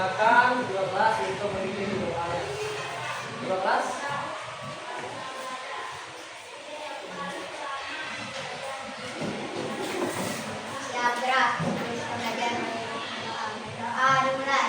Silakan 12 untuk memimpin doanya. 12. Siap gerak. Terus pengajar doa dimulai.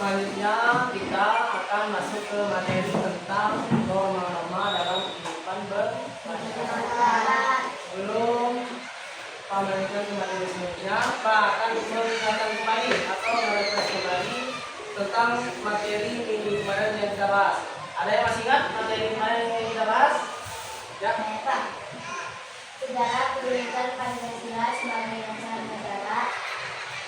Selanjutnya kita akan masuk ke materi tentang norma-norma dalam kehidupan bermasyarakat. Sebelum Pak melanjutkan ke materi selanjutnya, Pak akan mengingatkan kembali atau merefresh kembali tentang materi minggu kemarin yang kita bahas. Ada yang masih ingat materi kemarin yang kita bahas? Ya. Pak. Sejarah pendidikan Pancasila sebagai dasar negara.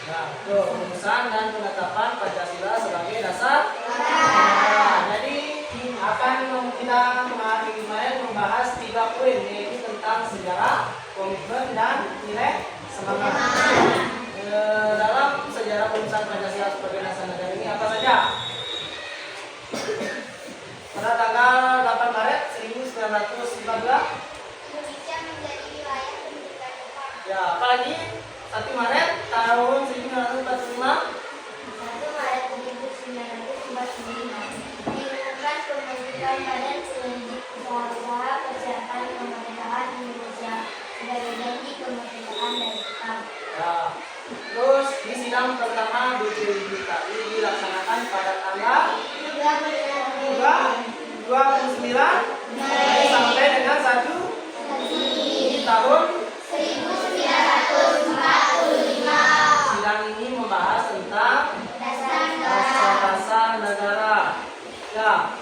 Nah, rumusan dan penetapan Pancasila sebagai dasar negara. Jadi akan kita kemarin membahas 3 poin, yaitu tentang sejarah, komitmen, dan nilai semangat. Dalam sejarah rumusan Pancasila sebagai dasar negara ini apa saja? Pada tanggal 8 Maret 1914 Indonesia menjadi wilayah pendidikan Jepang. ya, apalagi 1 Maret tahun 1945 1 Maret 1945 diumumkan pembentukan Badan Selidiki Usaha-usaha Persiapan Kemerdekaan Indonesia sebagai janji kemerdekaan dari Jepang. ya. Terus di sidang pertama BPUPKI dilaksanakan pada tanggal 29 sampai dengan 1 di tahun 1945. sidang ini membahas tentang dasar negara. Ya,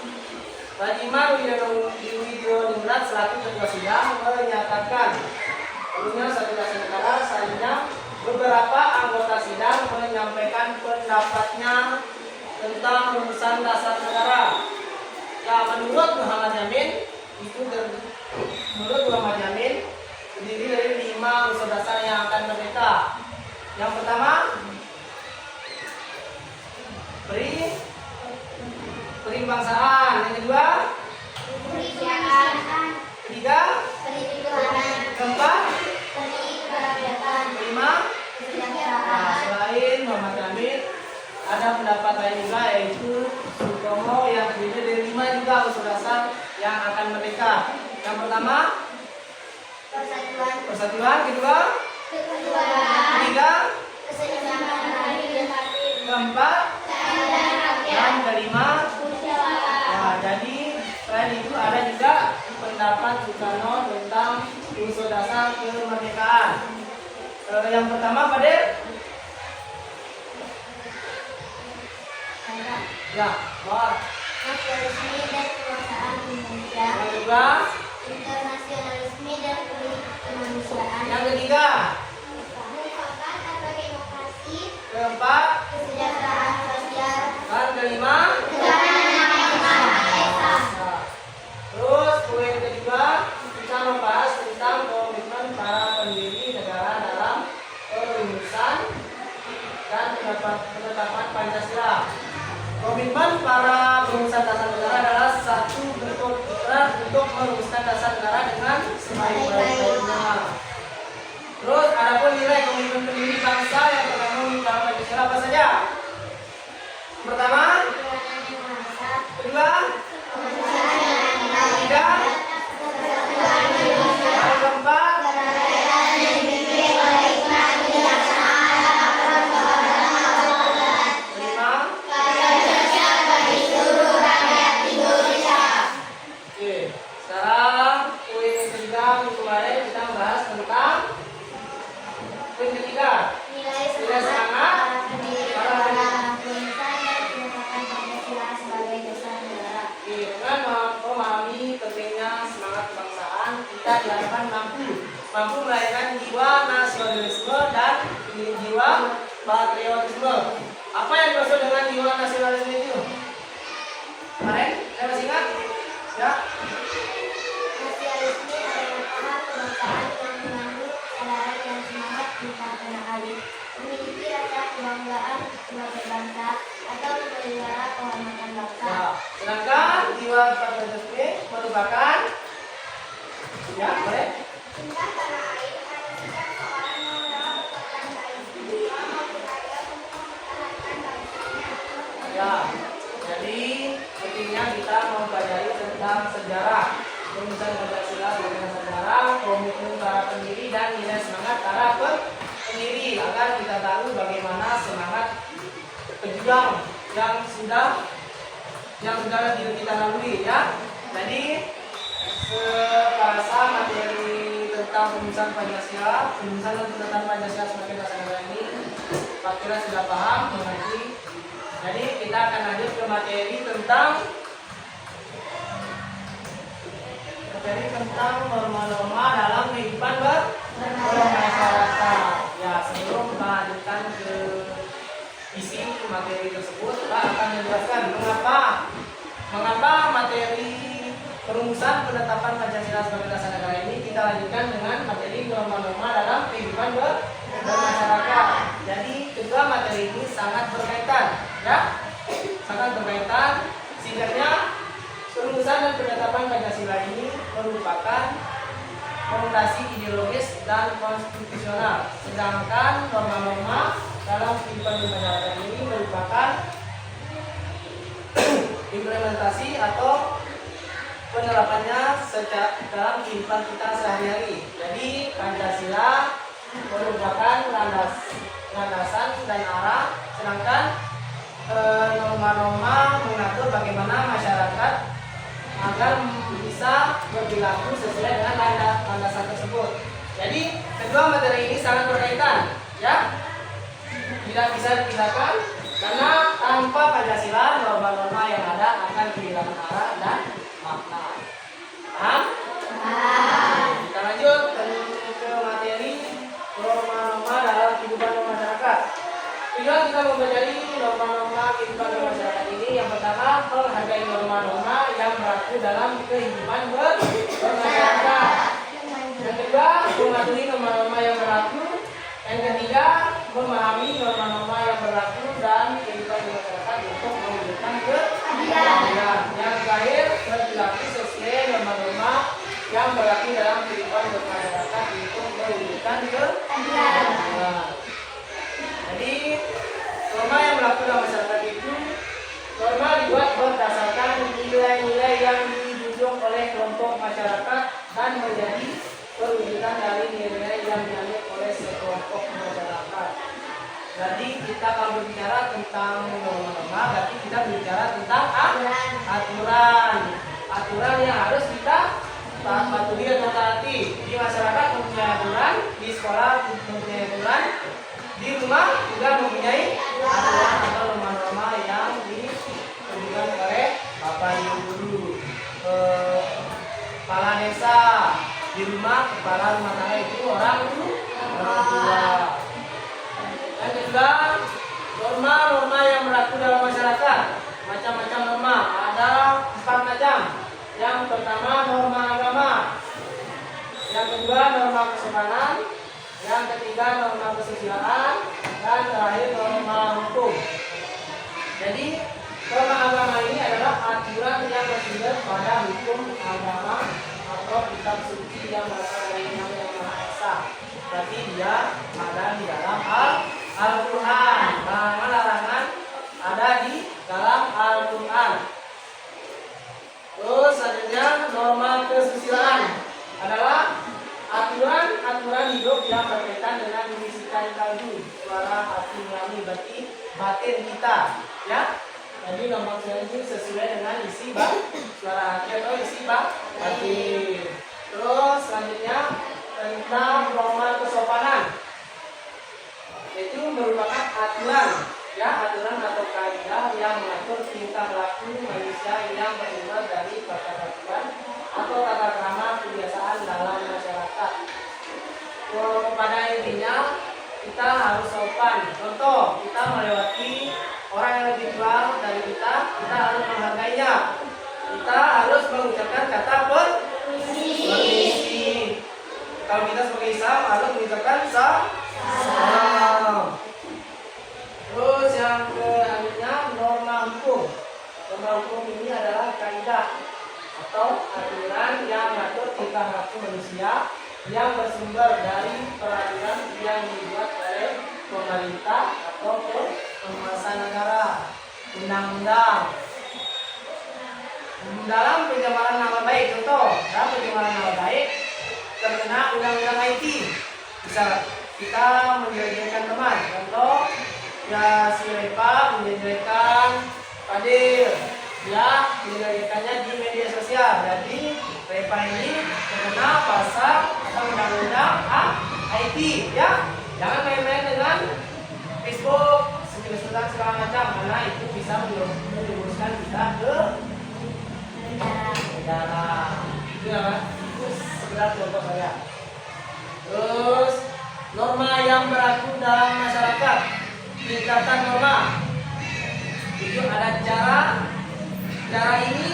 Rajimar Widodingrat selaku ketua sidang menyatakan perlunya satu dasar negara. Selanjutnya beberapa anggota sidang menyampaikan pendapatnya tentang rumusan dasar negara. Ya, menurut Muhammad Yamin terdiri dari 5 unsur dasar yang akan merdeka. Yang pertama, perimbangsaan. Yang kedua, ketiga, keempat, kelima. Nah, selain Muhammad Yamin, ada pendapat lain juga, yaitu Sutomo yang terdiri dari 5 juga unsur dasar yang akan merdeka. Yang pertama, persatuan. Kedua, ketiga, keempat, dan kelima. Nah, jadi selain itu ada juga pendapat Soekarno tentang unsur dasar kemerdekaan. Yang pertama, Pak Der? Ya, Bor. Nasionalisme dan kekuasaan Indonesia. Yang kedua, Internasionalisme dan kemanusiaan. yang ketiga, Mufakat atau demokrasi. keempat, Kesejahteraan sosial. dan kelima. Negara yang Maha Esa. Nah, terus poin kedua kita membahas tentang komitmen para pendiri negara dalam perumusan dan penetapan Pancasila. Komitmen para pengurusan dasar negara adalah satu bentuk ikrar untuk merumuskan dasar negara dengan sebaik-baiknya. Terus adapun nilai komitmen pendiri bangsa yang terkandung dalam Pancasila apa saja? Pertama, nasionalisme dan jiwa patriotisme. Apa yang dimaksud dengan jiwa nasionalisme itu? Kemarin saya masih ingat? Ya. Nasionalisme adalah paham kebangsaan yang mengandung kesadaran dan semangat tentang tanah air, memiliki rasa kebanggaan sebagai bangsa, atau memelihara kehormatan bangsa. Ya. Sedangkan jiwa patriotisme merupakan ya, boleh? Cinta tanah air adalah sikap seorang yang rela berkorban baik jiwa maupun raga untuk mempertahankan bangsanya. Ya. Jadi pentingnya kita mempelajari tentang sejarah, rumusan Pancasila sebagai sejarah, komitmen para pendiri dan nilai semangat para pendiri agar kita tahu bagaimana semangat pejuang yang sudah kita lalui ya. Jadi sekarasa materi tentang rumusan Pancasila, rumusan tentang Pancasila sebagai dasar negara ini, Pak Kira sudah paham, mengerti. Jadi kita akan lanjut ke materi tentang norma-norma dalam kehidupan bermasyarakat. Ya, sebelum melanjutkan ke isi materi tersebut, Pak akan menjelaskan mengapa materi perumusan penetapan Pancasila sebagai dasar negara ini kita lanjutkan dengan materi norma-norma dalam kehidupan bermasyarakat. Jadi kedua materi ini sangat berkaitan, ya, sangat berkaitan. Singkatnya, perumusan dan penetapan Pancasila ini merupakan fondasi ideologis dan konstitusional, sedangkan norma-norma dalam kehidupan bermasyarakat ini merupakan implementasi atau penerapannya dalam kehidupan kita sehari-hari. Jadi Pancasila merupakan landasan dan arah, sedangkan norma-norma mengatur bagaimana masyarakat agar bisa berperilaku sesuai dengan landasan tersebut. Jadi kedua materi ini sangat berkaitan, ya, tidak bisa dipisahkan karena tanpa Pancasila norma-norma yang ada akan kehilangan arah dan makna. Paham? Kita lanjut ke materi norma-norma dalam kehidupan bermasyarakat. Tujuan kita mempelajari norma-norma kehidupan bermasyarakat ini, yang pertama, menghargai norma-norma yang berlaku dalam kehidupan bermasyarakat. Yang kedua, mematuhi norma-norma yang berlaku. Yang ketiga, memahami norma-norma yang berlaku dan kehidupan bermasyarakat untuk mewujudkan keadilan. Yang terakhir, berperilaku sesuai norma-norma yang berlaku dalam kehidupan bermasyarakat untuk mewujudkan keadilan. Jadi norma yang berlaku dalam masyarakat itu norma dibuat berdasarkan nilai-nilai yang dijunjung oleh kelompok masyarakat dan menjadi perwujudan dari nilai-nilai yang dianut oleh sekelompok masyarakat. Jadi kita kalau berbicara tentang norma-norma, berarti kita berbicara tentang aturan yang harus kita patuhi atau taati. Di masyarakat mempunyai aturan, di sekolah mempunyai aturan, di rumah juga mempunyai aturan atau norma-norma yang ditentukan oleh Bapak Ibu guru, kepala desa. Di rumah kepala rumah tangga itu orang tua. Yang kedua, norma-norma yang berlaku dalam masyarakat. Macam-macam norma, ada 4 macam. Yang pertama, norma agama. Yang kedua, norma kesopanan. Yang ketiga, norma kesusilaan. Dan terakhir, norma hukum. Jadi norma agama ini adalah aturan yang bersumber pada hukum agama atau kitab suci yang berasal dari Yang Maha Esa. Berarti dia ada di dalam Al-Quran. Larangan-larangan ada di dalam Al-Quran. Terus selanjutnya, norma kesusilaan adalah aturan hidup yang berkaitan dengan membisikkan kalbu, suara hati nurani, berarti batin kita, ya. Jadi norma kesusilaan itu sesuai dengan isi suara hati atau isi batin. Terus selanjutnya tentang norma kesopanan, itu merupakan aturan atau kaidah yang mengatur tingkah laku manusia yang bersumber dari peraturan atau tata krama kebiasaan dalam masyarakat. Pada intinya harus sopan. Contoh, kita melewati orang yang lebih tua dari kita harus menghargainya. Kita harus mengucapkan kata permisi. Kalau kita sebagai Islam harus mengucapkan salam. Terus yang selanjutnya norma hukum. Norma hukum ini adalah kaidah atau aturan yang mengatur tingkah laku manusia yang bersumber dari peraturan yang dibuat oleh pemerintah atau penguasa negara, undang-undang. Dalam pencemaran nama baik, contoh, dalam pencemaran nama baik terkena undang-undang IT. Bisa kita menjelek-jelekan teman, contoh ya si Repa menjelek-jelekan Fadil, dia menjelek-jelekannya di media sosial. Jadi Repa ini terkena pasal atau undang-undang IT, ya. Jangan main-main dengan Facebook, segala macam, karena itu bisa menjerumuskan kita ke penjara. Itu ya, Pak. Itu sekedar contoh saya. Terus norma yang berlaku dalam masyarakat, tingkatan norma. Itu ada cara ini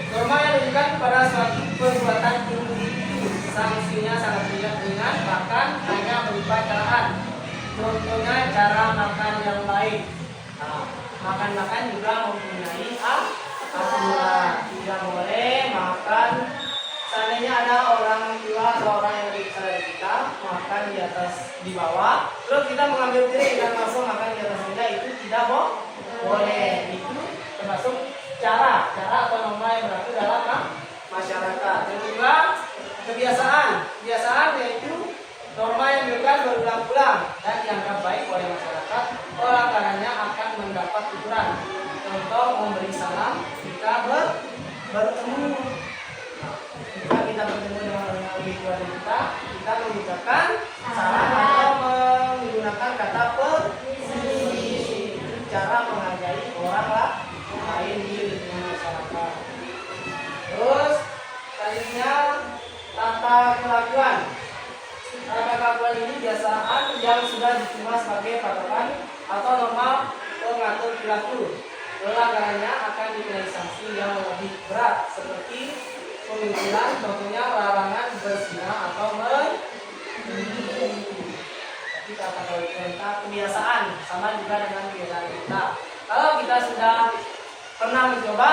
norma yang diberikan pada suatu perbuatan individu, sanksinya sangat ringan, bahkan hanya berupa caraan. Contohnya cara makan yang baik. Nah, makan juga mempunyai aturan. Tidak boleh makan. Seandainya ada orang tua atau orang yang lebih besar dari kita makan di bawah, terus kita mengambil piring dan langsung makan di atas meja, itu tidak boleh. Itu termasuk cara atau norma yang berlaku dalam masyarakat. Yang kedua, kebiasaan yaitu norma yang dilakukan berulang-ulang dan dianggap baik oleh masyarakat, oleh karenanya akan mendapat ukuran. Contoh, memberi salam jika bertemu. Jika kita bertemu dengan orang yang lebih tua dari kita mengucapkan salam atau menggunakan kata permisi. Cara menghargai orang lain di lingkungan masyarakat. Terus selanjutnya tata kelakuan. Tata kelakuan ini kebiasaan yang sudah diterima sebagai patokan atau norma pengatur perilaku. Pelanggarannya akan dinilai sanksi yang lebih berat seperti pengucilan, contohnya larangan berzina atau Jadi tata kelakuan kebiasaan sama juga dengan kebiasaan kita. Kalau kita sudah pernah mencoba,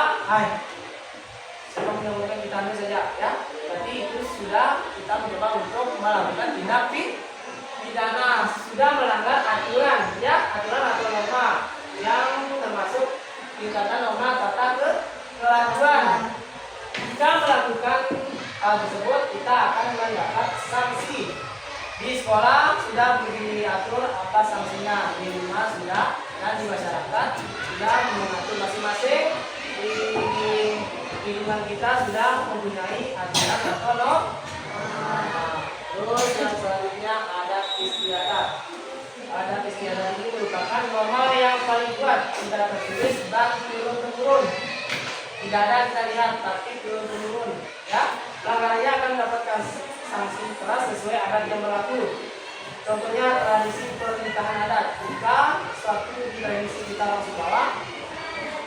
semoga kita ambil saja, ya. Berarti itu sudah kita mencoba untuk melakukan tindak pidana, sudah melanggar aturan, ya, aturan atau norma yang termasuk tingkatan norma tata kelakuan. Jika melakukan hal tersebut, kita akan mendapat sanksi. Di sekolah sudah diatur apa sanksinya, di rumah sudah, dan di masyarakat sudah mengatur masing-masing. Di lingkungan kita sudah mempunyai aturan atau norma. Terus yang selanjutnya adat istiadat. Adat istiadat ini merupakan norma yang paling kuat, tidak tertulis dan turun-temurun. Tidak ada kita lihat, tapi turun-temurun. Ya, pelanggarannya akan mendapatkan sanksi keras sesuai adat yang berlaku. Contohnya tradisi pernikahan adat. Jika suatu tradisi kita langsung bawa,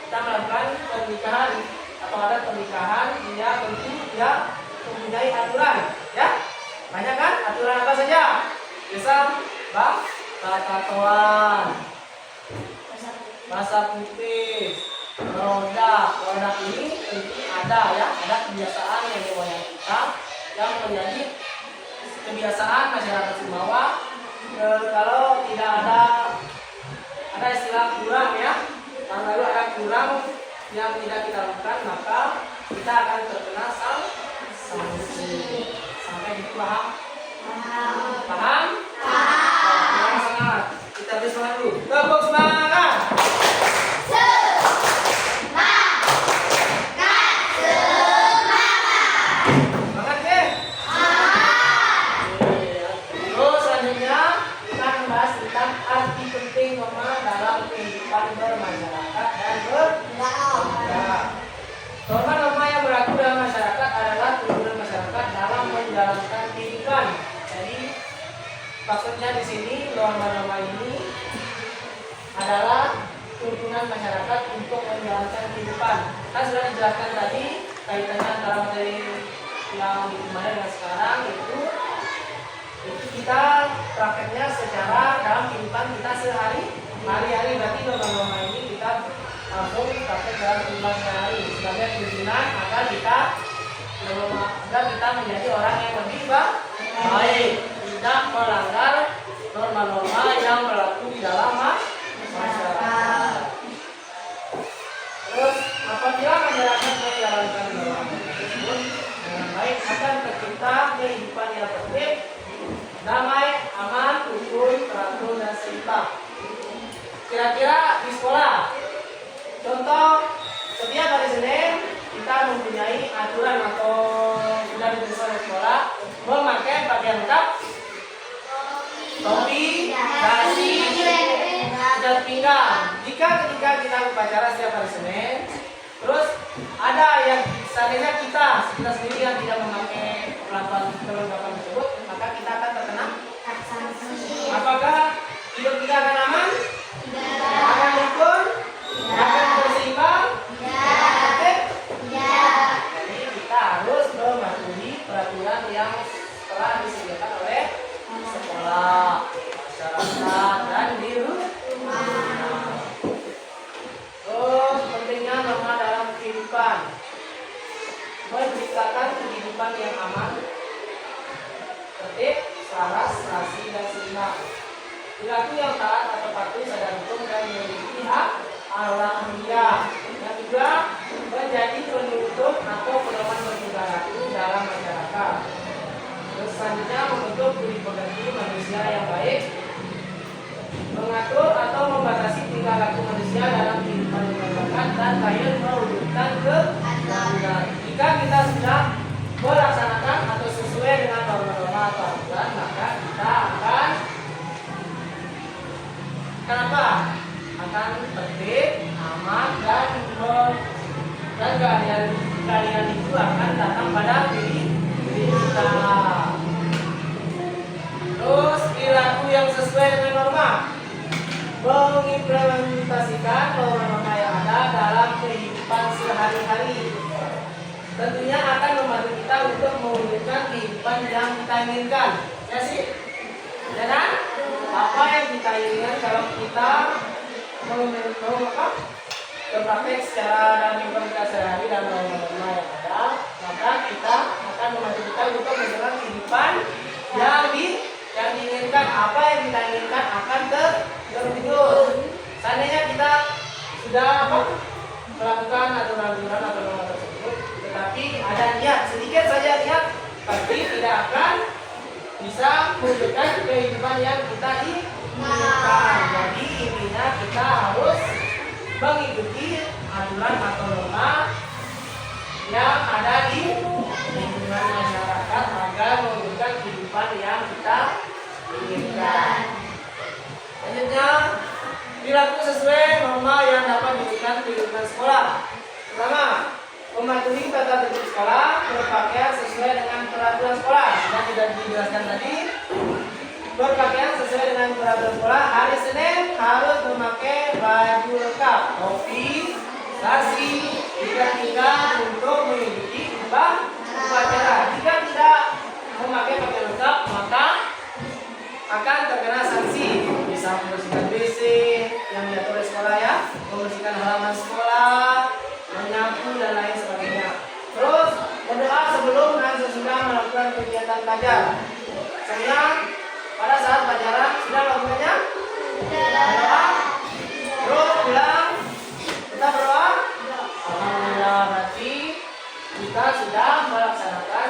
kita melakukan pernikahan atau adat pernikahan, dia tentu dia mempunyai aturan, ya. Banyak kan? Aturan apa saja? Biasa, batatoan, bahasa putih, roda ini tentu ada, ya, ada kebiasaan yang moyang kita yang menjadi kebiasaan masyarakat Sumbawa. Kalau tidak ada istilah kurang, ya, lalu ada kurang yang tidak kita lakukan, maka kita akan terkena sanksi. Sampai gitu paham? Paham? Semangat. Kita beri semangat dulu. Tepuk semangat. Bermasyarakat dan bernegara. Norma-norma yang berlaku dalam masyarakat adalah tuntunan masyarakat dalam menjalankan kehidupan. Jadi Maksudnya di sini norma-norma ini adalah tuntunan masyarakat untuk menjalankan kehidupan. Kan sudah dijelaskan tadi kaitannya antara materi yang dimana dengan sekarang itu kita prakteknya secara dalam kehidupan kita sehari-hari. Berarti norma-norma ini kita langsung praktek dalam kehidupan sehari sebagai tuntunan agar kita menjadi orang yang lebih baik, tidak melanggar norma-norma yang berlaku di dalam masyarakat. Terus apabila masyarakat menjalankan norma tersebut dengan baik akan tercipta kehidupan yang tertib, damai, aman, rukun, teratur, dan seimbang. Kira-kira di sekolah, contoh setiap hari Senin kita mempunyai aturan atau sudah dituliskan di sekolah memakai pakaian lengkap, topi, dasi, dan pinggang. Jika ketika kita upacara setiap hari Senin, terus ada yang seandainya kita sendiri yang tidak memakai perlengkapan tersebut, maka kita akan terkena sanksi. Apakah hidup kita akan aman? Akan rukun? Akan berseimbang? Jadi kita harus mematuhi peraturan yang telah disediakan oleh sekolah, masyarakat, dan di rumah. Terus pentingnya norma dalam kehidupan, menciptakan kehidupan yang aman, tertib, selaras, serasi, dan seimbang. Perilaku yang taat atau patuh sadar hukum dan memiliki hak alamiah. Yang kedua, menjadi penutup atau pedoman berperilaku dalam masyarakat. Terus selanjutnya membentuk budi pekerti manusia yang baik, mengatur atau membatasi tingkah laku manusia dalam kehidupan masyarakat, dan kaya mewujudkan keadilan. Jika kita sudah melaksanakan atau sesuai dengan norma-norma atau aturan, maka kita akan tertib, aman, dan keadilan itu akan datang pada diri kita. Terus perilaku yang sesuai dengan norma, mengimplementasikan norma-norma yang ada dalam kehidupan sehari-hari. Tentunya akan membantu kita untuk mewujudkan kehidupan yang kita inginkan. Ya sih? Ya kan? Apa yang kita inginkan kalau kita berpraktek secara dalam kehidupan kita sehari dan norma-norma yang ada, maka kita akan membantu kita untuk menjalani kehidupan yang diinginkan. Apa yang kita inginkan akan terwujud. Seandainya kita sudah melakukan aturan-aturan atau norma tersebut, tetapi ada niat, sedikit saja niat, pasti tidak akan bisa mewujudkan kehidupan yang kita inginkan. Jadi intinya kita harus mengikuti aturan atau norma yang ada di lingkungan masyarakat agar mewujudkan kehidupan yang kita inginkan. Selanjutnya, perilaku sesuai norma yang dapat diberikan di lingkungan sekolah. Pertama, mematuhi tata tertib sekolah, berpakaian sesuai dengan peraturan sekolah. Sudah dijelaskan tadi, berpakaian sesuai dengan peraturan sekolah. Hari Senin harus memakai baju lengkap, topi, dasi, pinggang untuk mengikuti upacara. Jika tidak memakai pakaian lengkap, maka akan terkena sanksi. Bisa membersihkan WC yang diatur oleh sekolah, ya, membersihkan halaman sekolah, menyapu, dan lain sebagainya. Terus berdoa sebelum dan sesudah melakukan kegiatan belajar. Sebenarnya pada saat pelajaran sudah melakukannya, berdoa, terus pulang kita berdoa. Alhamdulillah, berarti kita sudah melaksanakan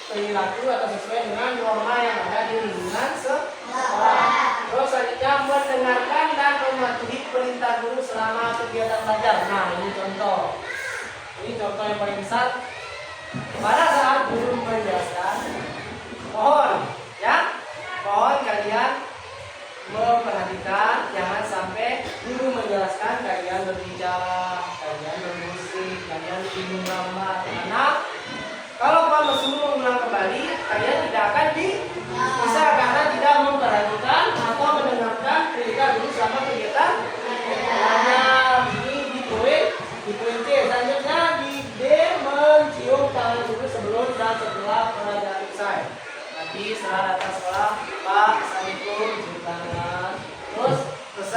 perilaku atau sesuai dengan norma yang ada di lingkungan sekolah. Terus selanjutnya mendengarkan dan mematuhi perintah guru selama kegiatan belajar. Nah, ini contoh yang paling besar. Pada saat guru menjelaskan, mohon kalian memperhatikan, jangan sampai guru menjelaskan kalian berbicara, kalian bermusik, kalian bingung gambar. Karena kalau kamu suruh mengulang kembali, kalian tidak akan bisa karena tidak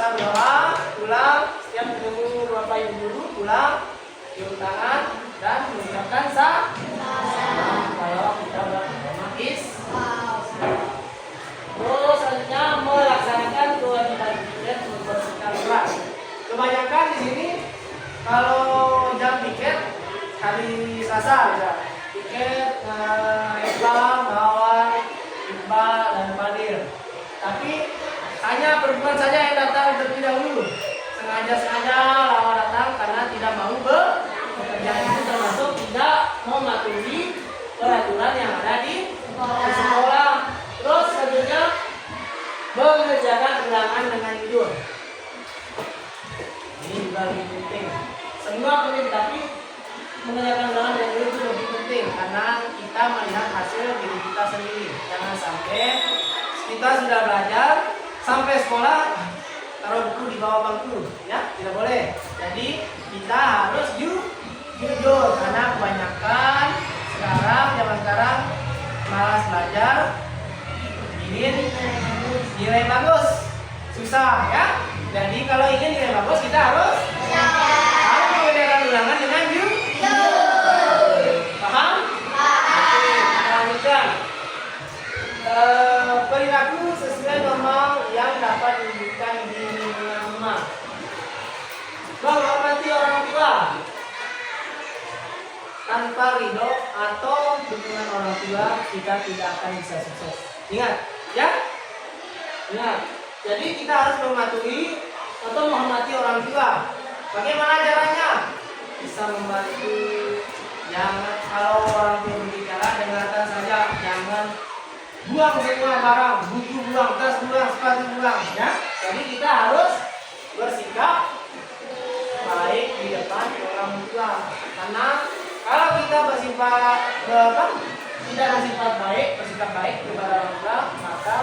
bisa berdoa, pulang, setiap ketemu Bapak Ibu guru, pulang, cium tangan, dan mengucapkan salam. Kalau kita berotomatis. Terus selanjutnya melaksanakan kewajiban piket membersihkan kelas. Kebanyakan di sini kalau jam piket hari Selasa ya, piket Eva, Mawar, Iqbal, dan Fadil. Tapi hanya perempuan saja yang datang terlebih dahulu. Sengaja lawan datang karena tidak mau bekerja. Itu termasuk tidak mematuhi peraturan yang ada di sekolah. Terus selanjutnya mengerjakan ulangan dengan jujur. Ini juga lebih penting. Semua penting, tapi mengerjakan ulangan dengan jujur itu lebih penting karena kita melihat hasil diri kita sendiri. Jangan sampai kita sudah belajar sampai sekolah taruh buku di bawah bangku, ya tidak boleh. Jadi kita harus jujur karena kebanyakan zaman sekarang malas belajar, ingin nilai bagus, susah ya. Jadi kalau ingin nilai bagus kita harus mengerjakan ulangan dengan jujur. Paham? Oke, kita lanjutkan. Perilaku sesuai normal yang dapat diwujudkan di lingkungan rumah. Menghormati orang tua tanpa ridho atau dukungan orang tua kita tidak akan bisa sukses. Ingat, ya? Ingat. Jadi kita harus mematuhi atau menghormati orang tua. Bagaimana caranya? Bisa membantu. Jangan kalau orang tua berbicara dengarkan saja, jangan buang semua barang, buku buang, tas buang, sepatu buang, ya. Jadi kita harus bersikap baik di depan orang tua. Karena kalau kita tidak bersifat baik kepada orang tua, maka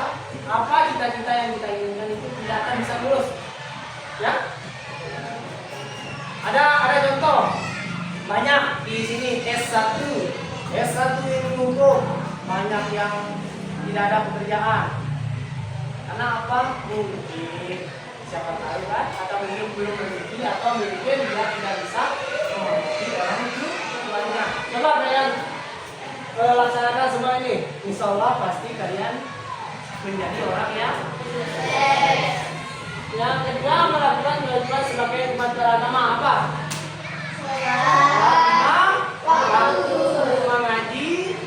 apa cita-cita yang kita inginkan itu tidak akan bisa lulus. Ya. Ada contoh banyak di sini S1 ini hukum, banyak yang tidak ada pekerjaan. Karena apa? Mungkin siapa tahu kan, atau mungkin belum memiliki atau mungkin dia tidak bisa mengerti orang itu banyak. Coba kalian laksanakan semua ini, insya Allah pasti kalian menjadi orang yang sukses. Yang kedua, melakukan kewajiban sebagai umat beragama apa? Waktu mengaji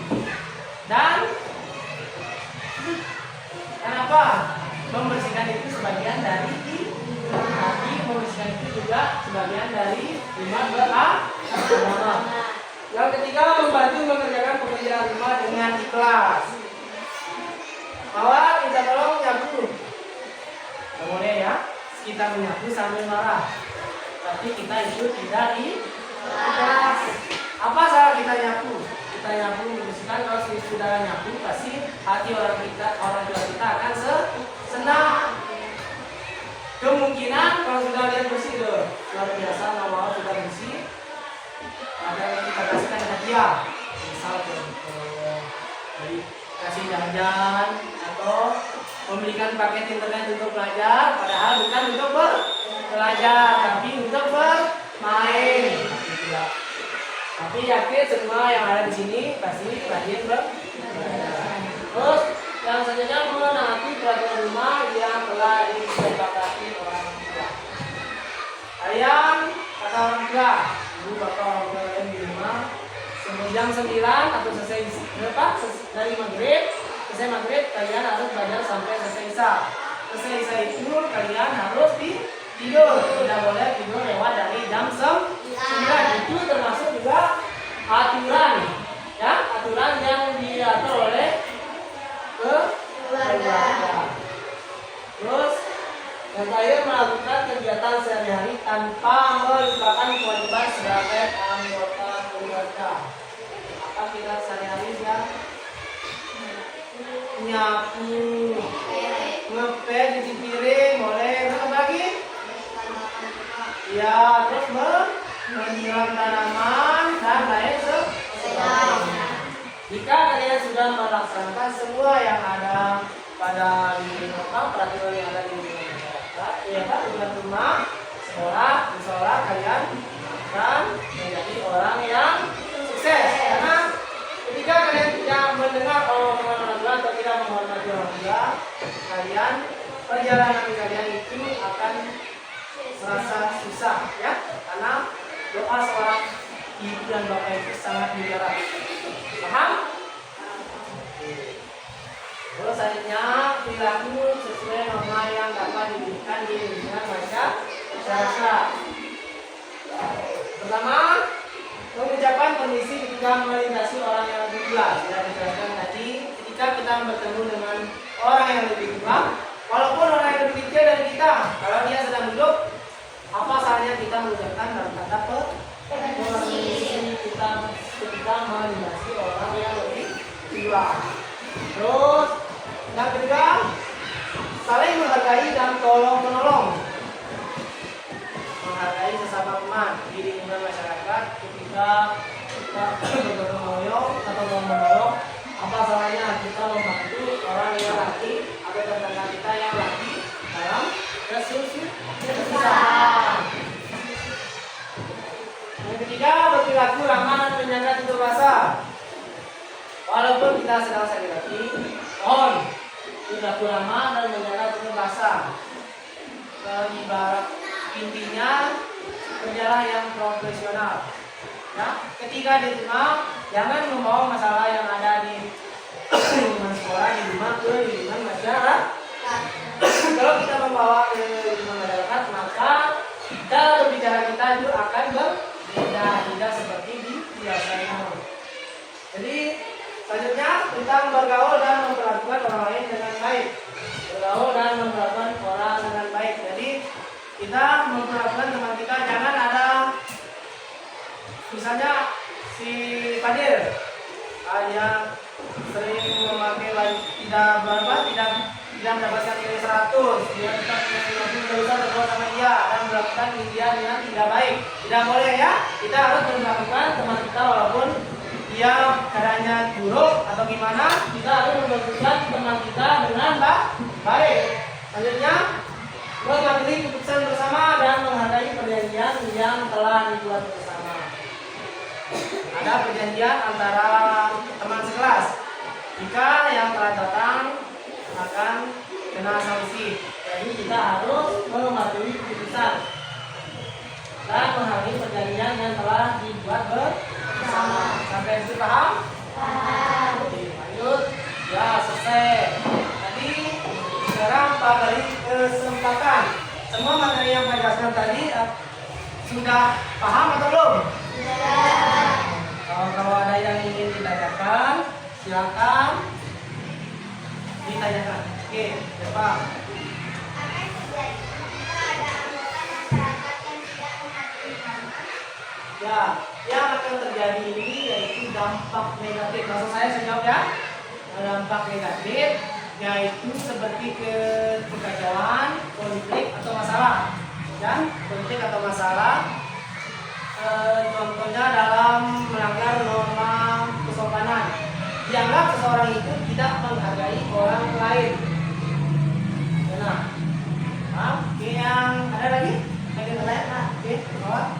dan apa? Membersihkan itu sebagian dari tapi membersihkan itu juga sebagian dari umat beragama. Yang ketiga, membantu mengerjakan pekerjaan rumah dengan ikhlas. Mawar, minta tolong nyapu. Tidak boleh ya, kita menyapu sambil marah. Tapi kita itu tidak ikhlas. Apa salah kita nyapu? Kita nyapu membersihkan, kalau sudah nyapu pasti hati orang tua kita akan senang. Kemungkinan kalau sudah lihat bersih luar biasa, Mawar sudah bersih. Ada yang kita kasihkan hadiah, misal kasih jajan atau memberikan paket internet untuk belajar, padahal bukan untuk belajar tapi untuk bermain. Tapi yakin semua yang ada di sini pasti rajin belajar. Terus yang selanjutnya menaati peraturan rumah yang telah disepakati orang tua. Kalian kata orang tua, ibu bapak orang tua kalian di rumah jam 9 atau selesai dari maghrib kalian harus belajar sampai selesai isya. Selesai isya itu kalian harus tidur, tidak boleh tidur lewat dari jam 9. Itu termasuk juga aturan, ya, aturan yang diatur oleh keluarga. Terus yang terakhir, melakukan kegiatan sehari-hari tanpa melupakan kewajiban sebagai anggota keluarga. Apa kita sehari-hari ya? Nyapu, ngepel, cuci piring, boleh. Apa lagi? Ya, terus menyiram tanaman dan lain sebagainya. Jika kalian sudah melaksanakan semua yang ada pada lingkungan peraturan yang ada di lingkungan ya kan, dengan rumah, sekolah, di sekolah kalian akan menjadi orang yang sukses. Karena ketika kalian tidak mendengar omongan orang tua atau tidak menghormati orang tua, kalian perjalanan kalian itu akan merasa susah, ya, karena doa seorang ibu dan bapak itu sangat mujarab. Paham? Terus selanjutnya perilaku sesuai norma yang dapat diberikan di lingkungan masyarakat. Pertama, mengucapkan permisi ketika melintasi orang yang lebih tua. Sudah dijelaskan tadi, ketika kita bertemu dengan orang yang lebih tua, walaupun orang yang lebih kecil dari kita, kalau dia sedang duduk, apa salahnya kita mengucapkan dalam kata permisi kita ketika melintasi orang yang lebih tua. Terus yang ketiga, saling menghargai dan tolong menolong. Menghargai sesama teman di lingkungan masyarakat. Ketika kita bergotong royong atau menolong, apa salahnya kita membantu orang yang laki atau tetangga kita yang laki dalam kesusahan. Yang ketiga, berperilaku ramah dan menjaga tutur bahasa. Walaupun kita sedang sakit hati, mohon berperilaku ramah dan menjaga tutur bahasa. Ibarat intinya kerjalah yang profesional. Ya, ketika di rumah jangan membawa masalah yang ada di lingkungan sekolah, di rumah ke lingkungan masyarakat. Kalau kita membawa ke lingkungan masyarakat, maka cara berbicara kita itu akan berbeda, tidak seperti di biasanya. Jadi selanjutnya tentang bergaul dan memperlakukan orang lain dengan baik. Bergaul dan memperlakukan orang dengan baik. Jadi kita memperlakukan teman kita, jangan ada misalnya si Fadil, dia sering memakai baju tidak mendapatkan nilai 100, dia tetap berusaha bergaul sama dia dan melakukan dia dengan tidak baik. Tidak boleh, ya. Kita harus memperlakukan teman kita walaupun dia keadaannya buruk atau gimana, kita harus memperlakukan teman kita dengan baik. Selanjutnya, mengambil keputusan bersama dan menghargai perjanjian yang telah dibuat bersama. Ada perjanjian antara teman sekelas. Jika yang telah datang akan kena sanksi. Jadi kita harus mematuhi keputusan dan menghargai perjanjian yang telah dibuat bersama. Sampai itu paham? Paham. Oke, lanjut. Ya, selesai. Tadi sekarang Pak beri kesempatan. Semua materi yang saya jelaskan tadi sudah paham atau belum? Sudah. Kalau ada yang ingin ditanyakan, silakan ditanyakan. Oke, Pak. Ya, yang akan terjadi ini yaitu dampak negatif. Maksud saya jawab ya. Dampak negatif yaitu seperti kekacauan, konflik atau masalah. Dan konflik atau masalah contohnya dalam melanggar norma kesopanan. Dianggap seseorang itu tidak menghargai orang lain. Nah, oke, yang ada lagi? Ada pertanyaan? Oke, bawah.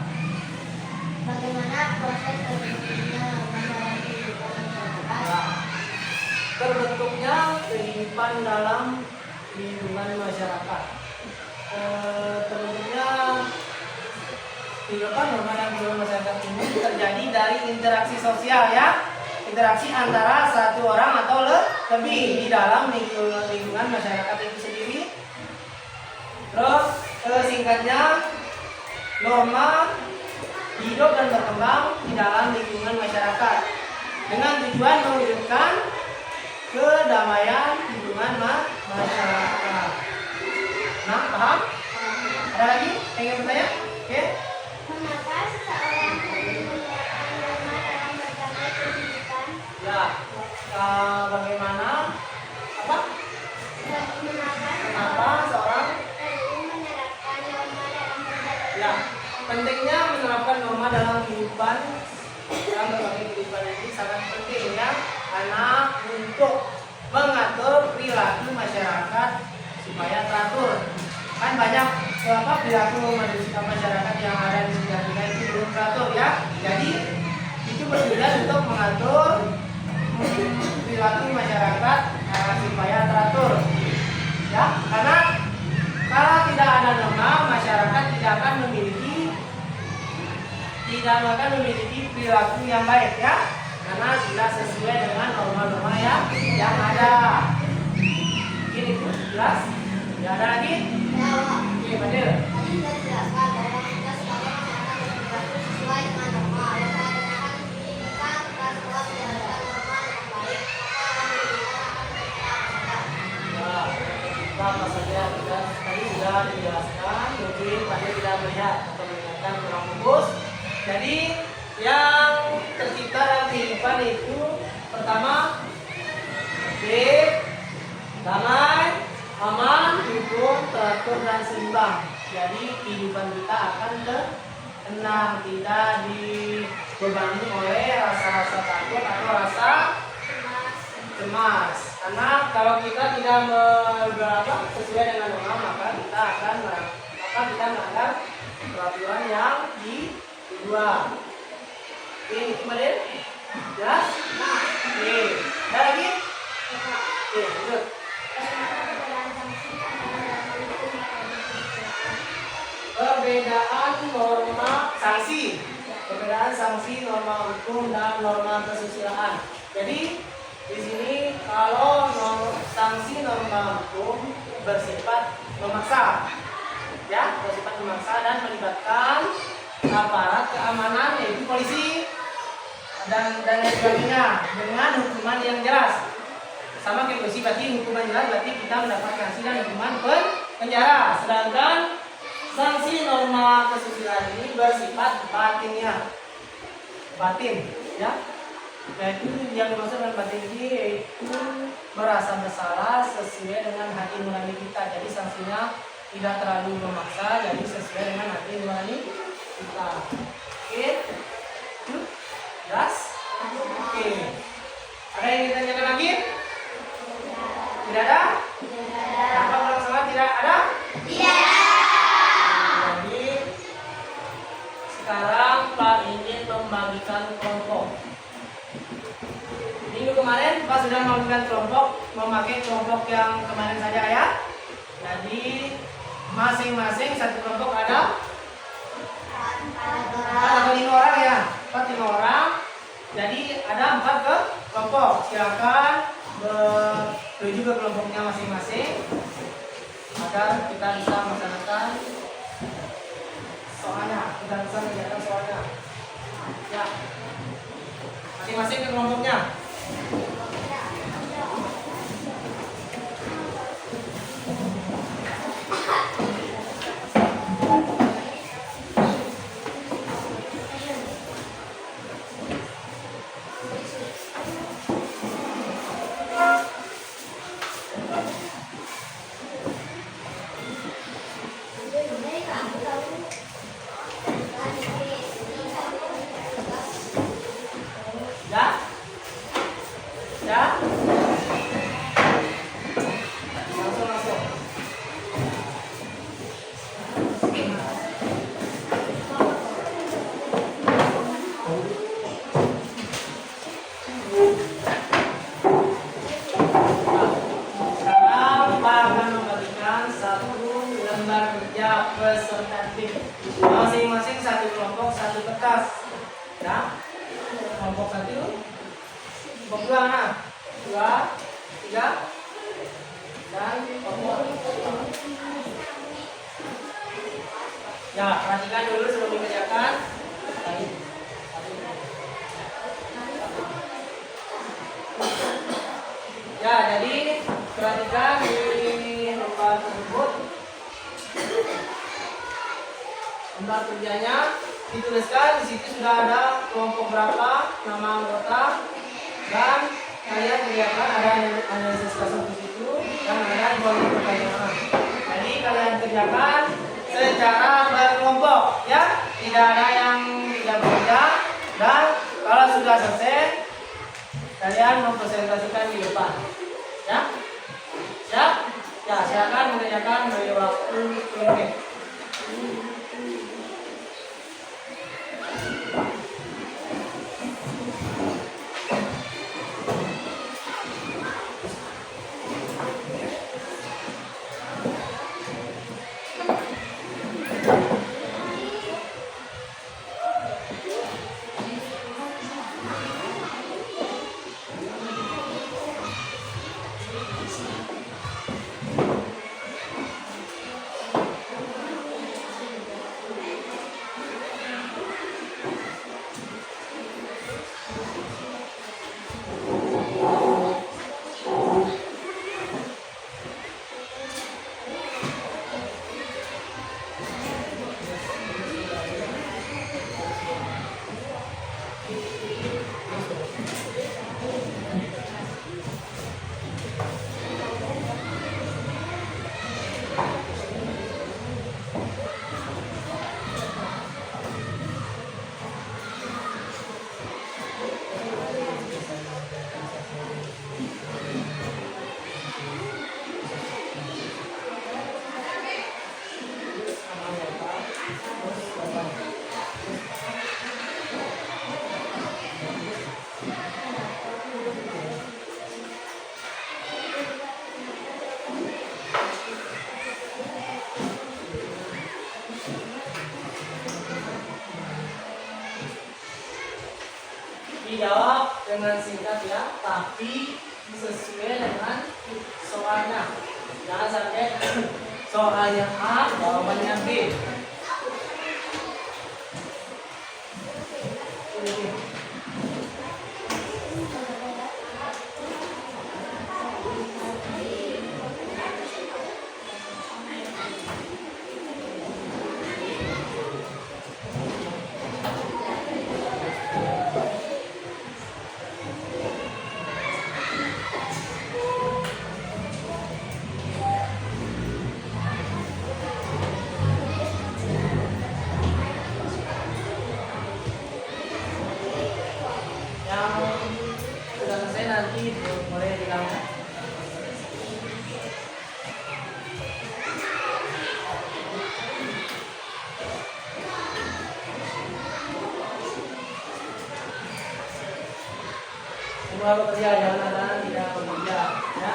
Bagaimana proses terbentuknya masyarakat kehidupan masyarakat? Terbentuknya kehidupan dalam lingkungan masyarakat. Terbentuknya kehidupan normal dan kehidupan masyarakat ini terjadi dari interaksi sosial, ya, interaksi antara satu orang atau lebih di dalam lingkungan masyarakat itu sendiri. Terus singkatnya, norma hidup dan berkembang di dalam lingkungan masyarakat dengan tujuan mewujudkan kedamaian lingkungan masyarakat. Nah, paham? Ada lagi yang ingin bertanya? Oke. Mengapa seseorang perlu menerapkan norma dalam berbagai kehidupan? Ya, bagaimana? Apa? Kenapa seorang? Perlu menerapkan norma dalam berbagai Ya, pentingnya menerapkan norma dalam kehidupan, dalam berbagai kehidupan ini sangat penting, ya, karena untuk mengatur perilaku masyarakat supaya teratur. kan banyak perilaku masyarakat yang ada di sekitar kita itu belum teratur ya. Jadi itu bertujuan untuk mengatur perilaku masyarakat supaya teratur ya, karena kalau tidak ada norma, masyarakat tidak akan memiliki perilaku yang baik ya, karena tidak sesuai dengan norma-norma yang ada. Ini jelas? Ya, ada lagi? Oke, Fadil. Tadi kita jelaskan bahwa kita sebagai masyarakat yang berlaku sesuai dengan norma. Oleh karena akan kita setelah menjalankan norma dengan baik, maka alhamdulillah akan berjalan. Ya, apa saja kita tadi sudah dijelaskan, mungkin Fadil tidak melihat atau mengingatkan kurang fokus. Jadi yang tercipta dalam kehidupan itu pertama damai, aman, hukum, teratur dan seimbang. Jadi kehidupan kita akan tenang, tidak dibebani oleh rasa-rasa takut atau rasa cemas. Karena kalau kita tidak sesuai dengan norma, maka kita melanggar peraturan yang dibuat. Oke, kemudian jelas? Oke, ada lagi? Oke, lanjut. Perbedaan sanksi norma hukum dan norma kesusilaan. Jadi di sini kalau sanksi norma hukum bersifat memaksa, ya, bersifat memaksa dan melibatkan aparat keamanan yaitu polisi dan lain sebagainya dengan hukuman yang jelas. Sama kayak polisi, berarti hukuman jelas, berarti kita mendapat sanksi dan hukuman penjara. Sedangkan sanksi norma kesusilaan ini bersifat batin, ya. Yaitu yang dimaksud dengan batin ini yaitu merasa bersalah sesuai dengan hati nurani kita. Jadi sanksinya tidak terlalu memaksa, jadi sesuai dengan hati nurani kita. Oke, jelas? Oke. Ada yang ditanyakan lagi? Tidak ada? Apa kalau salah tidak ada? Jadi sekarang Pak ingin membagikan kelompok. Minggu kemarin Pak sudah membagikan kelompok, memakai kelompok yang kemarin saja ya. Jadi masing-masing satu kelompok ada 5 orang ya, 5 orang. Jadi ada 4 kelompok. Silakan menuju ke kelompoknya masing-masing agar kita bisa melaksanakan soalnya, kita bisa mengerjakan soalnya. Ya, masing-masing ke kelompoknya. Ya, langsung. Sekarang Pak akan membagikan 1 lembar kerja peserta tim. Masing-masing 1 kelompok 1 kertas. Ya, kelompok 1. Kelompok 2 mana? 2, 3, dan kelompok. Ya, perhatikan dulu sebelum dikerjakan. Ya, jadi perhatikan di lembar tersebut. Lembar kerjanya dituliskan, di situ sudah ada kelompok berapa, nama anggota, dan kalian kerjakan ada analisis kasus di situ dan ada 2 pertanyaan. Jadi kalian kerjakan secara berkelompok, ya, tidak ada yang tidak bekerja. Dan kalau sudah selesai, kalian mempresentasikan di depan, ya. Siap? Ya, silakan mengerjakan dari waktu. Oke. Dijawab dengan singkat ya, tapi sesuai dengan soalnya. Jangan sampai soalnya A, jawabannya B. Yang sudah selesai nanti boleh dilakukan. Semua bekerja, jangan ada yang tidak bekerja ya.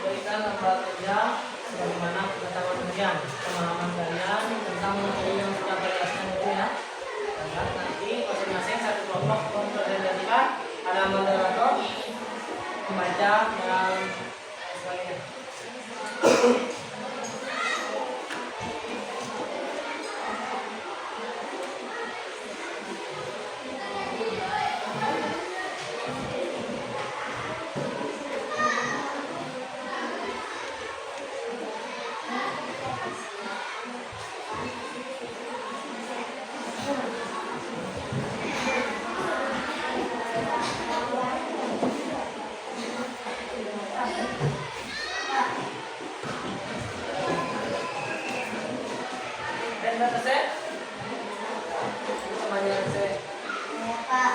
berikan tempat kerja sebagaimana pengetahuan kalian, pemahaman kalian tentang materi yang sudah kalian itu ya. Dan nanti masing-masing satu kelompok mempresentasikan ada moderator, pembaca dan sebagainya. Dan selesai? Semuanya selesai. Ya, Pak.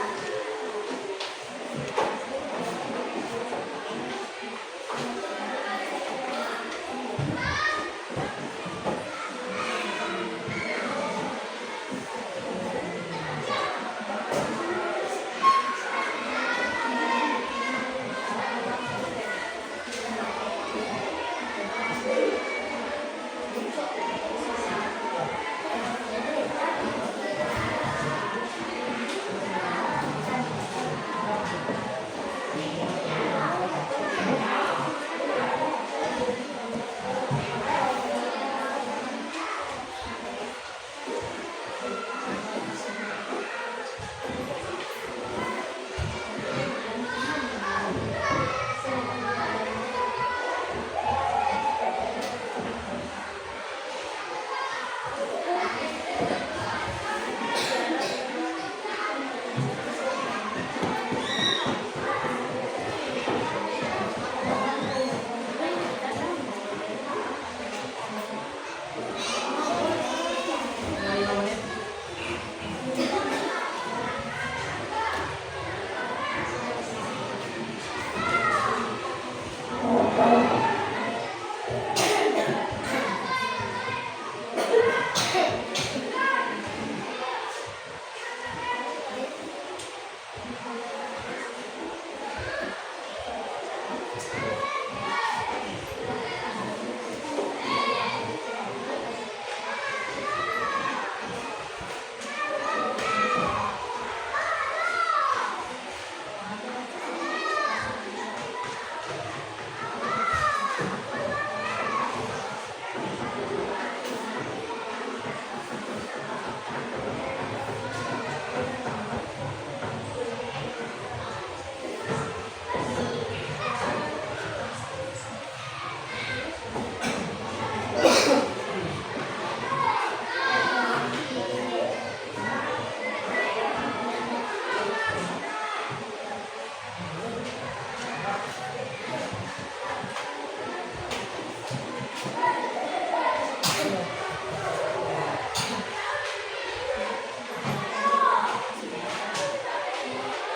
Nah, 5 menit.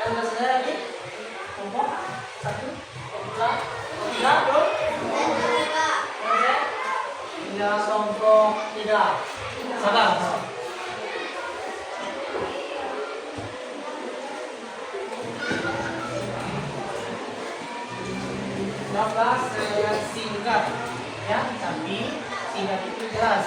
Ada selesai lagi? Kelompok 1, 2, 3, belum? Selesai? Tinggal kelompok 3. Sabar. 15 singkat ya, tapi singkat itu jelas.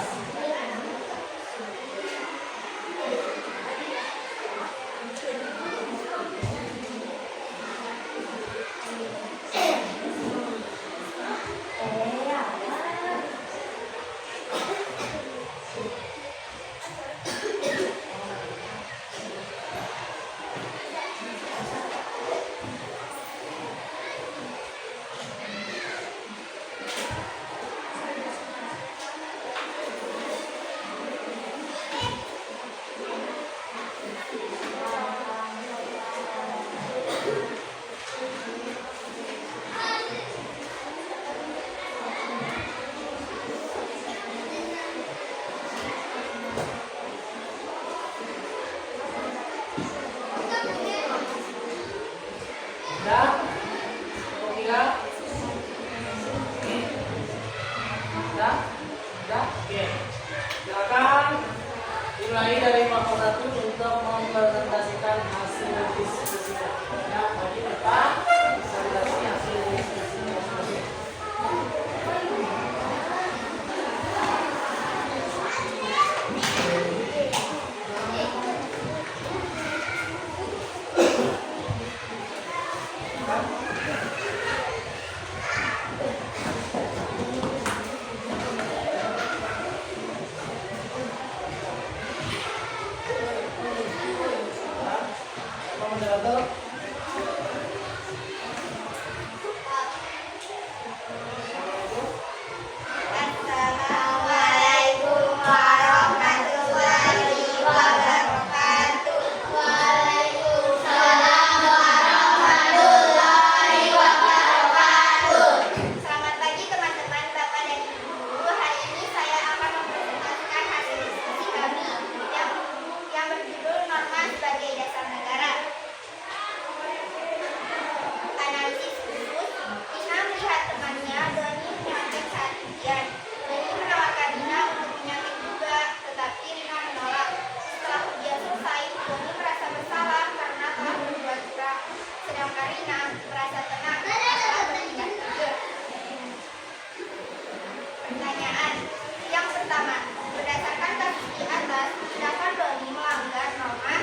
Pertanyaan. Yang pertama, berdasarkan kasus di atas, tindakan Doni melanggar norma?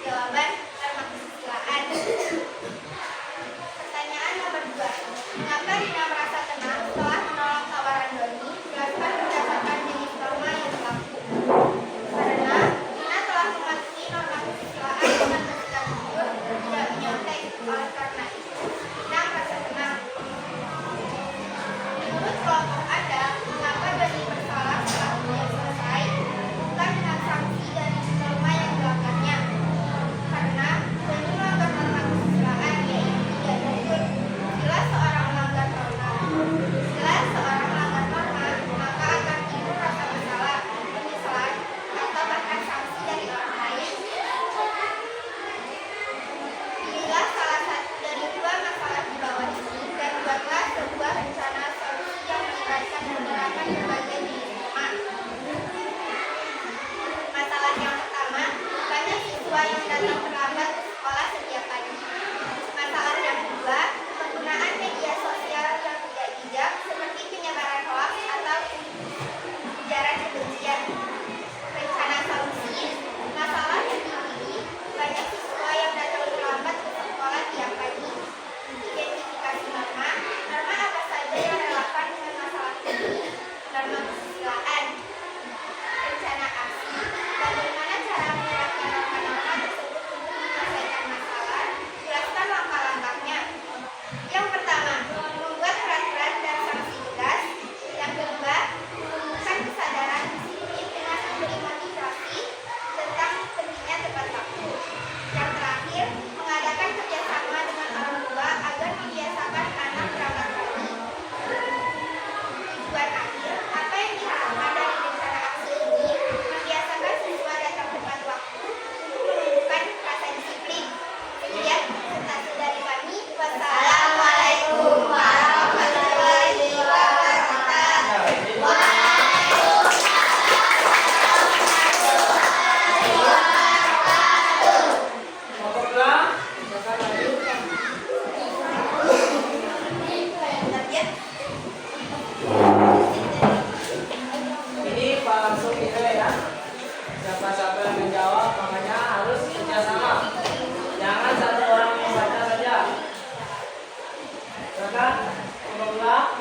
Jawaban, norma kesusilaan. Pertanyaan nomor 2. Mengapa Rina merasa tenang setelah menolak tawaran Doni? Jelaskan berdasarkan jenis norma yang berlaku. Karena Rina telah mematuhi norma kesusilaan dengan bersikap jujur dan tidak menyontek. Oleh karena itu, Rina merasa tenang. Menurut kelompok Anda, mengapa Doni bersalah setelah ujian selesai? Bukan dengan sanksi dari norma yang dilanggarnya. Karena Doni melanggar norma kesusilaan, yaitu tidak jujur. Bila seorang melanggar norma, maka akan timbul rasa bersalah, penyesalan, atau bahkan sanksi dari orang lain. Pilihlah salah satu dari dua masalah di bawah ini dan buatlah sebuah rencana solusi yang melibatkan penerapan berbagai jenis norma. Masalah yang pertama, banyak siswa yang datang terlambat ke sekolah setiap pagi. Masalah yang kedua, penggunaan media sosial yang tidak bijak seperti penyebaran hoaks atau ujaran kebencian. Rencana solusi, masalah yang dipilih, banyak siswa yang datang terlambat ke sekolah tiap pagi. Identifikasi norma apa saja yang relevan dengan masalah ini? Norma kesusilaan. Rencana aksi, bagaimana cara menerapkan norma-norma tersebut untuk menyelesaikan masalah? Jelaskan langkah-langkahnya. Yang pertama, membuat peraturan dan sanksi tegas. Yang kedua, menumbuhkan kesadaran disiplin dengan memberi motivasi tentang pentingnya tepat waktu. Yang terakhir, mengadakan kerjasama dengan orang tua agar membiasakan anak berangkat pagi. Tujuan akhir, apa yang diharapkan dari rencana aksi ini? Membiasakan siswa datang tepat waktu untuk menumbuhkan rasa disiplin. Sekian presentasi dari kami. Wassalamualaikum warahmatullahi wabarakatuh. Mogoklah, silakan lanjut. Ini Pak langsung kita ya. Siapa-siapa yang menjawab makanya harus kerjasama. Jangan satu orang yang baca saja. Silakan, mogoklah.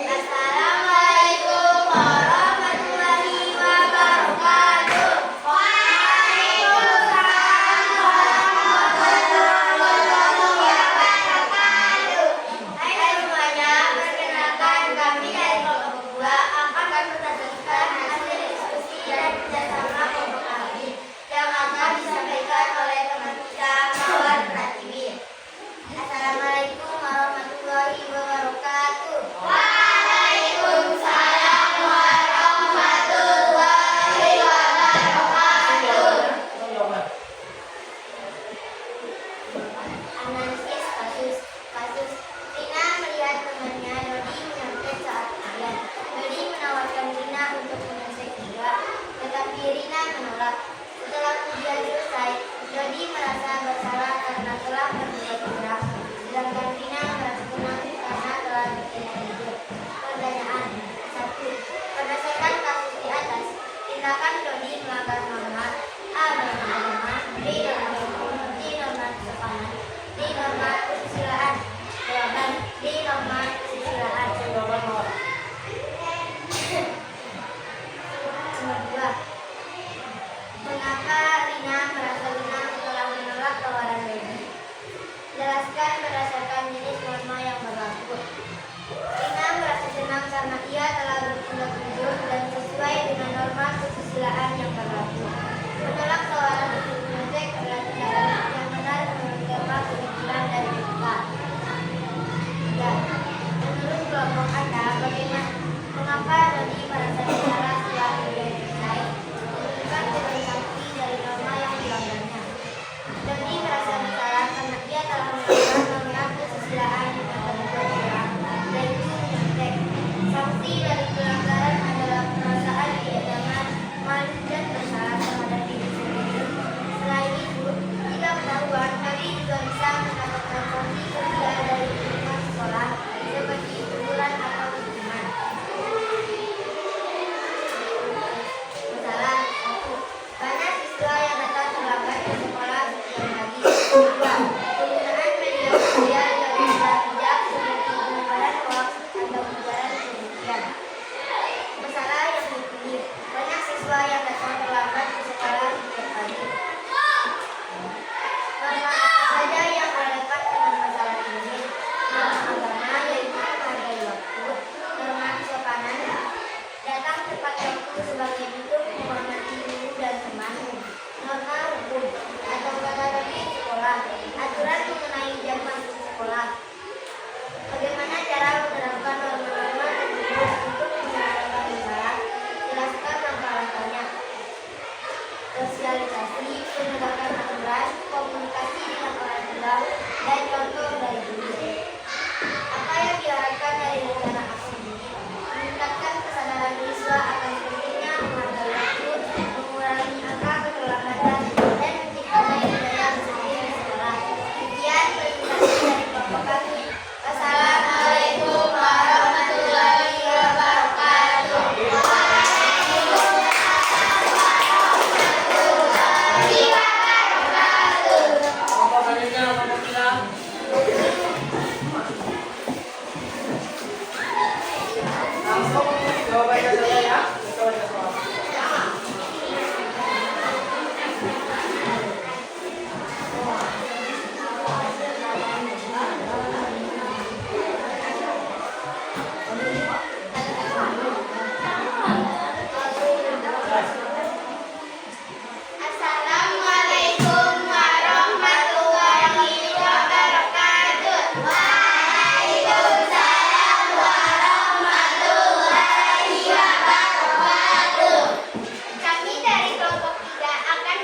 Assalamualaikum warahmatullahi wabarakatuh. Waalaikumsalam warahmatullahi wabarakatuh. Hai semuanya, perkenalkan kami dari kelompok 2 akan mempresentasikan hasil diskusi dan kerjasama kelompok kami yang akan disampaikan oleh teman kita Mawar Pratiwi. Assalamualaikum warahmatullahi wabarakatuh. Waalaikumsalam warahmatullahi wabarakatuh. Analisis kasus. Rina melihat temannya Dodi menyontek saat ujian. Dodi menawarkan Rina untuk menyontek juga, tetapi Rina menolak. Setelah ujian selesai, Dodi merasa bersalah karena telah berbuat curang, sedangkan Rina merasa tenang karena telah bertindak jujur. Pertanyaan 1. Berdasarkan kasus di atas, tindakan Dodi melanggar norma. A. Norma agama, B. Norma hukum, C. Norma kesopanan, D. Norma kesusilaan. Jawaban D. Norma kesusilaan. Jawaban Mawar. Nomor 2. Mengapa Rina merasa tenang setelah menolak tawaran Dodi? Jelaskan berdasarkan jenis Assalamualaikum warahmatullahi wabarakatuh. Waalaikumsalam warahmatullahi wabarakatuh. Kami dari kelompok 3 akan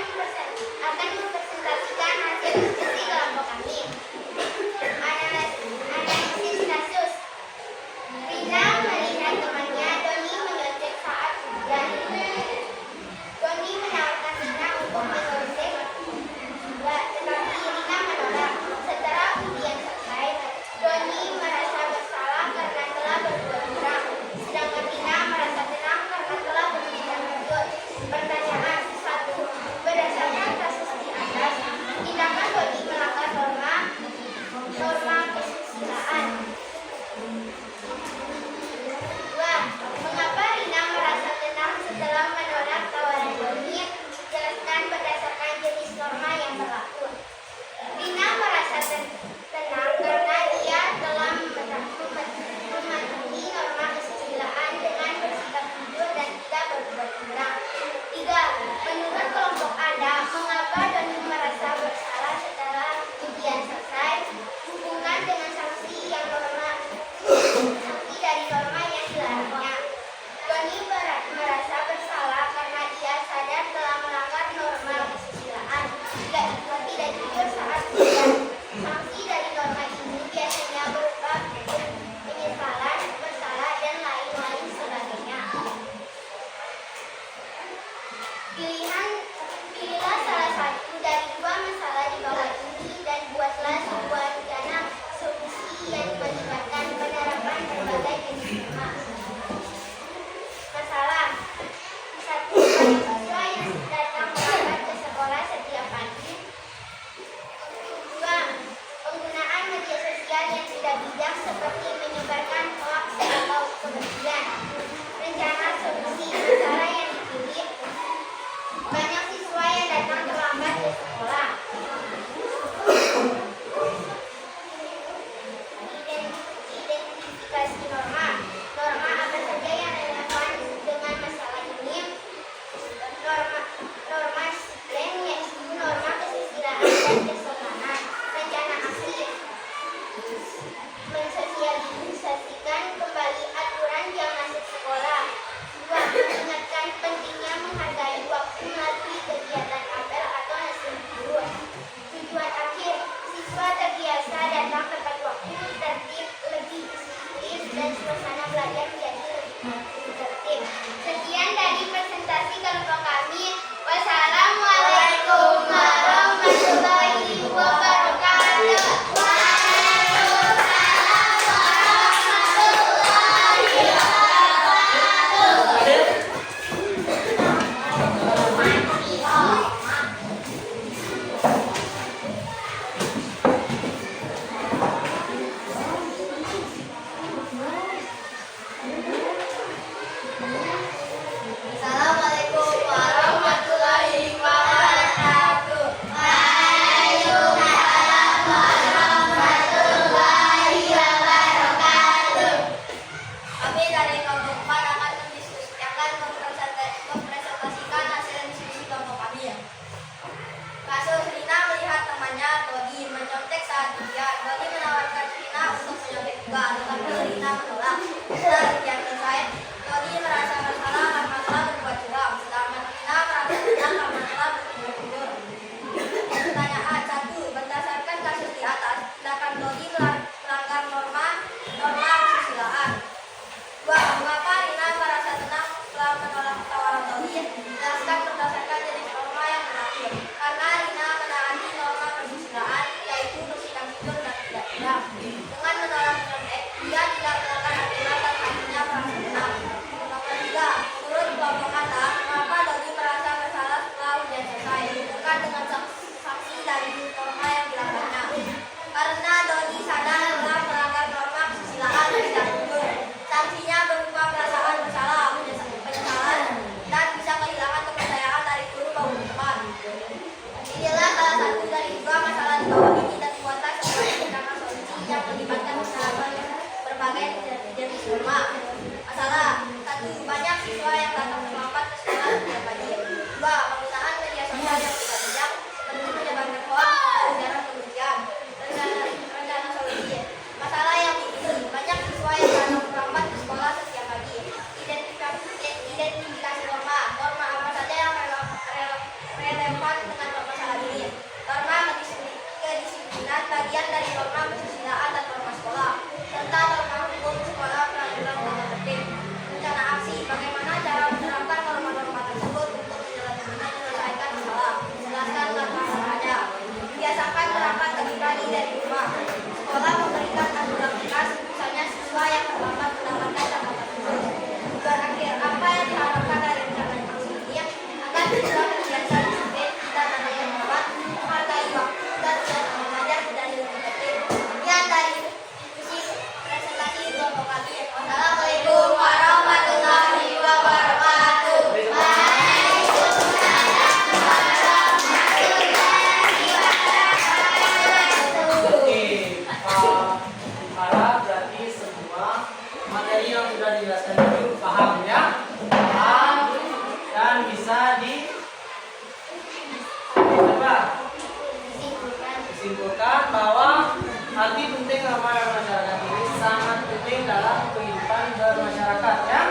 Simpulkan bahwa arti penting Roma dalam masyarakat ini sangat penting dalam kehidupan bermasyarakat ya.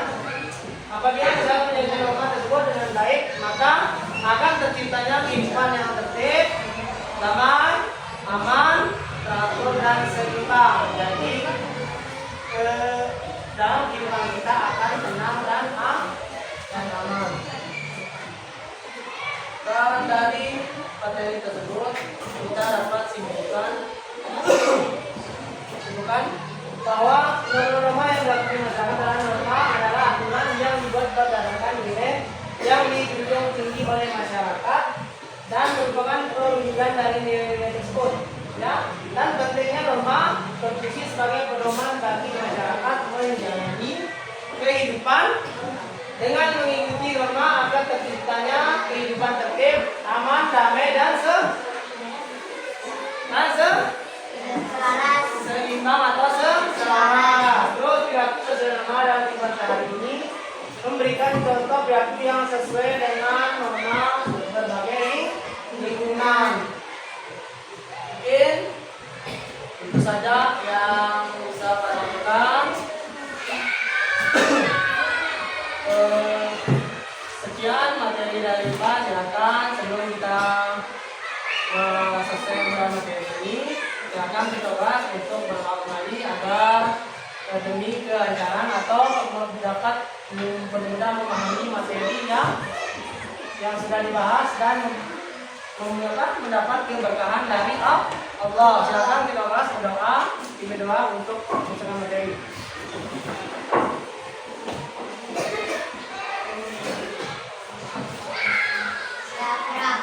Apabila kita menjalankan Roma tersebut dengan baik, maka akan terciptanya kehidupan yang tertib, damai, aman, teratur dan seimbang. Jadi dalam kehidupan kita akan tenang dan aman. Dan dari materi tersebut kita dapat simpulkan bahwa norma yang dilakukan masyarakat dalam norma adalah aturan yang dibuat berdasarkan nilai yang dijunjung tinggi oleh masyarakat dan merupakan perwujudan dari nilai-nilai tersebut. Ya, dan pentingnya norma berfungsi sebagai pedoman bagi masyarakat menjalani kehidupan dengan mengikuti norma agar terciptanya kehidupan tertib, aman, damai dan seimbang atau selaras. Terus perilaku sederhana dalam kehidupan sehari ini memberikan contoh perilaku yang sesuai dengan norma berbagai lingkungan. Mungkin itu saja yang bisa saya lakukan. Sekian materi dari Pak. Silakan sebelum kita selesai dengan materi ini, silakan kita ulas untuk berdoa kembali agar demi kelancaran atau dapat benar-benar memahami materi yang sudah dibahas dan mendapat keberkahan dari Allah. Silakan kita ulas berdoa, doa untuk menyelesaikan materi. Silakan.